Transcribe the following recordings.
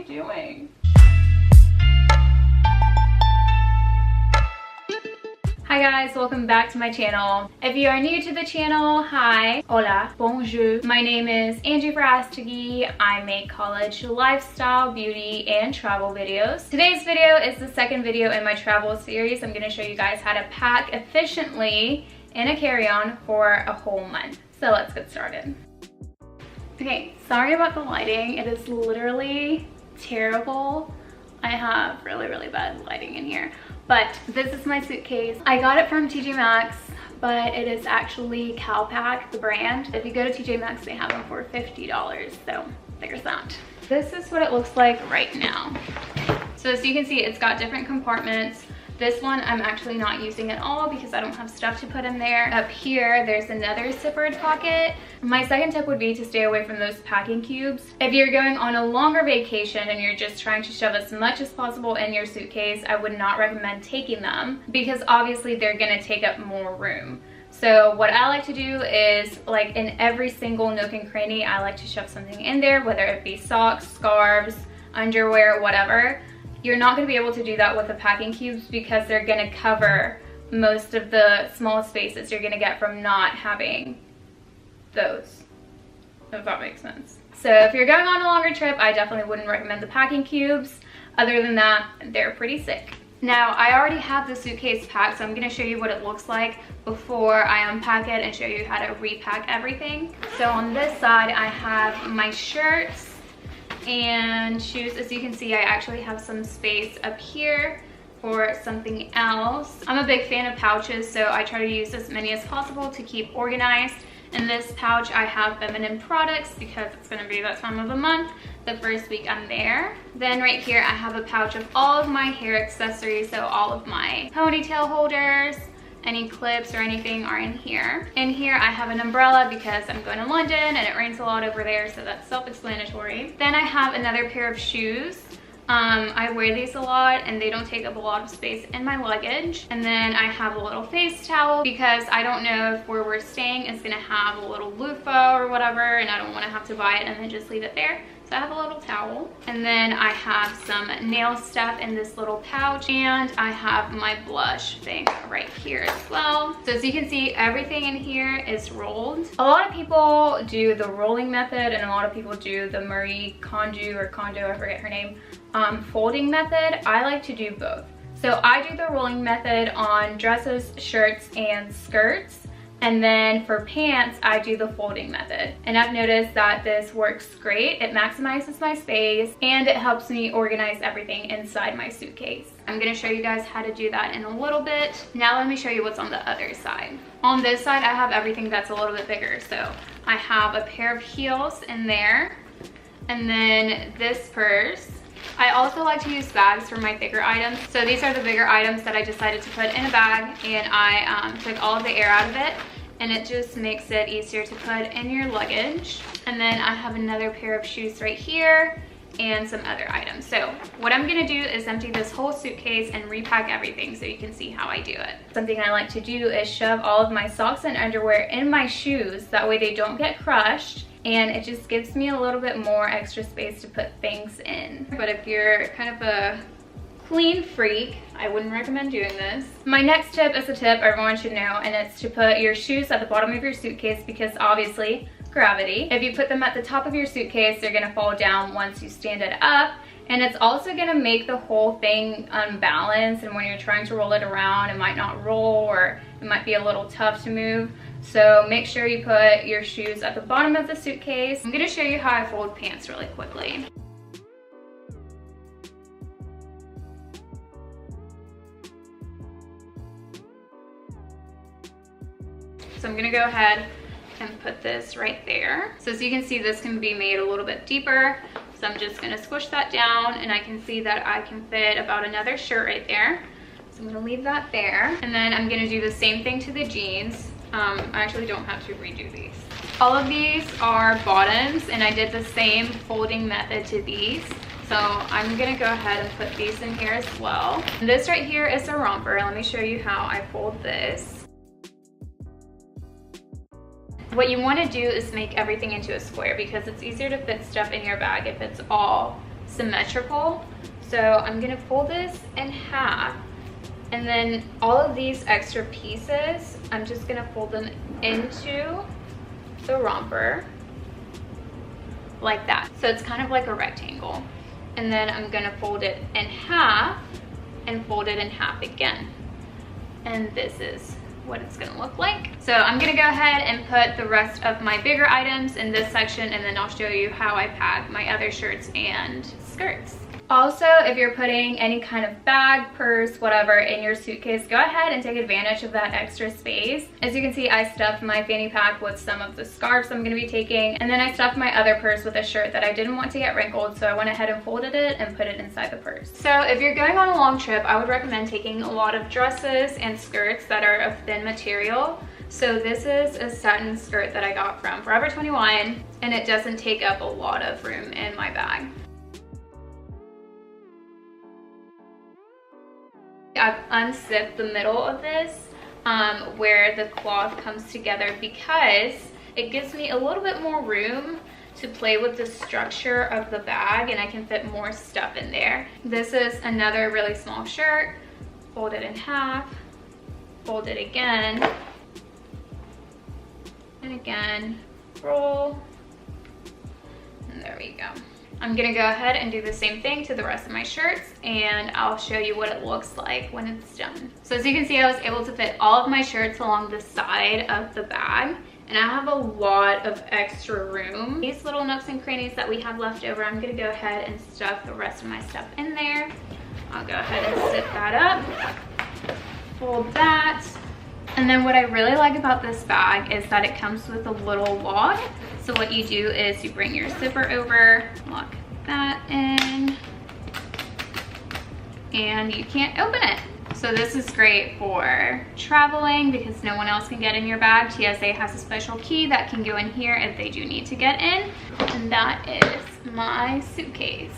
doing? Hi guys, welcome back to my channel. If you are new to the channel, hi, hola, bonjour. My name is Angie Verastegui. I make college lifestyle, beauty, and travel videos. Today's video is the second video in my travel series. I'm gonna show you guys how to pack efficiently in a carry-on for a whole month. So let's get started. Okay, sorry about the lighting. It is literally terrible. I have really bad lighting in here. But this is my suitcase. I got it from TJ Maxx, but it is actually Calpac, the brand. If you go to TJ Maxx, they have them for $50, so there's that. This is what it looks like right now. So as you can see, it's got different compartments. This one I'm actually not using at all because I don't have stuff to put in there. Up here, there's another zippered pocket. My second tip would be to stay away from those packing cubes. If you're going on a longer vacation and you're just trying to shove as much as possible in your suitcase, I would not recommend taking them because obviously they're gonna take up more room. So what I like to do is, like, in every single nook and cranny, I like to shove something in there, whether it be socks, scarves, underwear, whatever. You're not going to be able to do that with the packing cubes because they're going to cover most of the small spaces you're going to get from not having those, if that makes sense. So if you're going on a longer trip, I definitely wouldn't recommend the packing cubes. Other than that, they're pretty sick. Now, I already have the suitcase packed, so I'm going to show you what it looks like before I unpack it and show you how to repack everything. So on this side, I have my shirts and shoes. As you can see, I actually have some space up here for something else. I'm a big fan of pouches, so I try to use as many as possible to keep organized. In this pouch, I have feminine products because it's gonna be that time of the month, the first week I'm there. Then right here, I have a pouch of all of my hair accessories, so all of my ponytail holders, any clips or anything are in here. In here, I have an umbrella because I'm going to London and it rains a lot over there, so that's self-explanatory. Then I have another pair of shoes. I wear these a lot and they don't take up a lot of space in my luggage. And then I have a little face towel because I don't know if where we're staying is gonna have a little loofah or whatever, and I don't wanna have to buy it and then just leave it there. So I have a little towel. And then I have some nail stuff in this little pouch, and I have my blush thing right here as well. So as you can see, everything in here is rolled. A lot of people do the rolling method and a lot of people do the Marie Kondo, I forget her name, folding method. I like to do both. So I do the rolling method on dresses, shirts, and skirts. And then for pants, I do the folding method. And I've noticed that this works great. It maximizes my space and it helps me organize everything inside my suitcase. I'm gonna show you guys how to do that in a little bit. Now let me show you what's on the other side. On this side, I have everything that's a little bit bigger. So I have a pair of heels in there, and then this purse. I also like to use bags for my bigger items. So these are the bigger items that I decided to put in a bag, and I took all of the air out of it, and it just makes it easier to put in your luggage. And then I have another pair of shoes right here and some other items. So what I'm gonna do is empty this whole suitcase and repack everything so you can see how I do it. Something I like to do is shove all of my socks and underwear in my shoes. That way they don't get crushed, and it just gives me a little bit more extra space to put things in. But if you're kind of a clean freak, I wouldn't recommend doing this. My next tip is a tip everyone should know, and it's to put your shoes at the bottom of your suitcase because obviously gravity. If you put them at the top of your suitcase, they're gonna fall down once you stand it up, and it's also gonna make the whole thing unbalanced, and when you're trying to roll it around, it might not roll, or it might be a little tough to move. So make sure you put your shoes at the bottom of the suitcase. I'm gonna show you how I fold pants really quickly. So I'm gonna go ahead and put this right there. So as you can see, this can be made a little bit deeper. So I'm just gonna squish that down, and I can see that I can fit about another shirt right there. So I'm gonna leave that there. And then I'm gonna do the same thing to the jeans. I actually don't have to redo these. All of these are bottoms, and I did the same folding method to these. So I'm gonna go ahead and put these in here as well. And this right here is a romper. Let me show you how I fold this. What you want to do is make everything into a square because it's easier to fit stuff in your bag if it's all symmetrical. So I'm gonna fold this in half, and then all of these extra pieces, I'm just gonna fold them into the romper like that. So it's kind of like a rectangle. And then I'm gonna fold it in half and fold it in half again. And this is what it's gonna look like. So I'm gonna go ahead and put the rest of my bigger items in this section, and then I'll show you how I pack my other shirts and skirts. Also, if you're putting any kind of bag, purse, whatever in your suitcase, go ahead and take advantage of that extra space. As you can see, I stuffed my fanny pack with some of the scarves I'm gonna be taking, and then I stuffed my other purse with a shirt that I didn't want to get wrinkled, so I went ahead and folded it and put it inside the purse. So if you're going on a long trip, I would recommend taking a lot of dresses and skirts that are of thin material. So this is a satin skirt that I got from Forever 21, and it doesn't take up a lot of room in my bag. I've unzipped the middle of this where the cloth comes together, because it gives me a little bit more room to play with the structure of the bag, and I can fit more stuff in there. This is another really small shirt. Fold it in half, fold it again, and again, roll, and there we go. I'm gonna go ahead and do the same thing to the rest of my shirts, and I'll show you what it looks like when it's done. So as you can see, I was able to fit all of my shirts along the side of the bag, and I have a lot of extra room. These little nooks and crannies that we have left over, I'm gonna go ahead and stuff the rest of my stuff in there. I'll go ahead and zip that up, fold that. And then what I really like about this bag is that it comes with a little lock. So what you do is you bring your zipper over, lock that in, and you can't open it. So this is great for traveling because no one else can get in your bag. TSA has a special key that can go in here if they do need to get in. And that is my suitcase.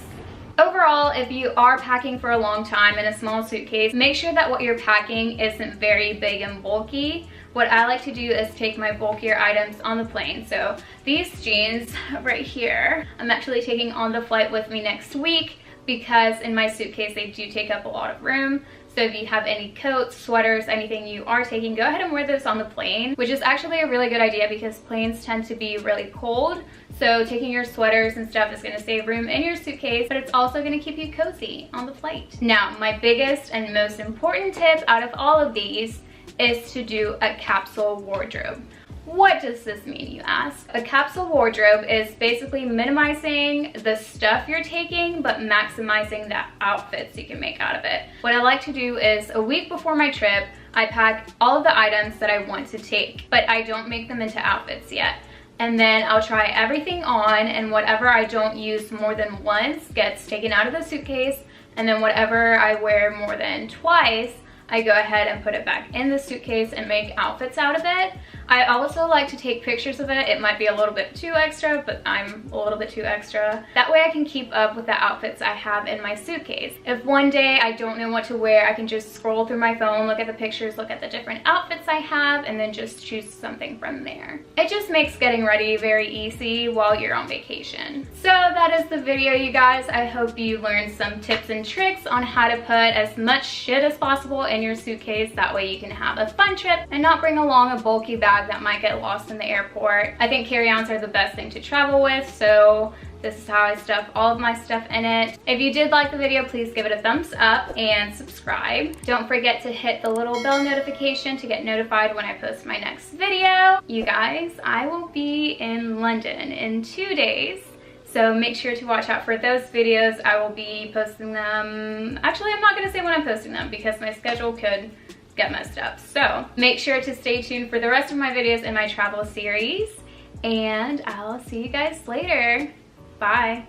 Overall, if you are packing for a long time in a small suitcase, make sure that what you're packing isn't very big and bulky. What I like to do is take my bulkier items on the plane. So these jeans right here, I'm actually taking on the flight with me next week, because in my suitcase they do take up a lot of room. So if you have any coats, sweaters, anything you are taking, go ahead and wear those on the plane, which is actually a really good idea because planes tend to be really cold. So taking your sweaters and stuff is gonna save room in your suitcase, but it's also gonna keep you cozy on the flight. Now, my biggest and most important tip out of all of these is to do a capsule wardrobe. What does this mean, you ask? A capsule wardrobe is basically minimizing the stuff you're taking, but maximizing the outfits you can make out of it. What I like to do is a week before my trip, I pack all of the items that I want to take, but I don't make them into outfits yet. And then I'll try everything on, and whatever I don't use more than once gets taken out of the suitcase, and then whatever I wear more than twice, I go ahead and put it back in the suitcase and make outfits out of it. I also like to take pictures of it. It might be a little bit too extra, but I'm a little bit too extra. That way I can keep up with the outfits I have in my suitcase. If one day I don't know what to wear, I can just scroll through my phone, look at the pictures, look at the different outfits I have, and then just choose something from there. It just makes getting ready very easy while you're on vacation. So that is the video, you guys. I hope you learned some tips and tricks on how to put as much shit as possible in your suitcase. That way you can have a fun trip and not bring along a bulky bag that might get lost in the airport. I think carry-ons are the best thing to travel with, so this is how I stuff all of my stuff in it. If you did like the video, please give it a thumbs up and subscribe. Don't forget to hit the little bell notification to get notified when I post my next video. You guys, I will be in London in 2 days, so make sure to watch out for those videos. I will be posting them. Actually, I'm not gonna say when I'm posting them because my schedule could get messed up. So make sure to stay tuned for the rest of my videos in my travel series, and I'll see you guys later. Bye.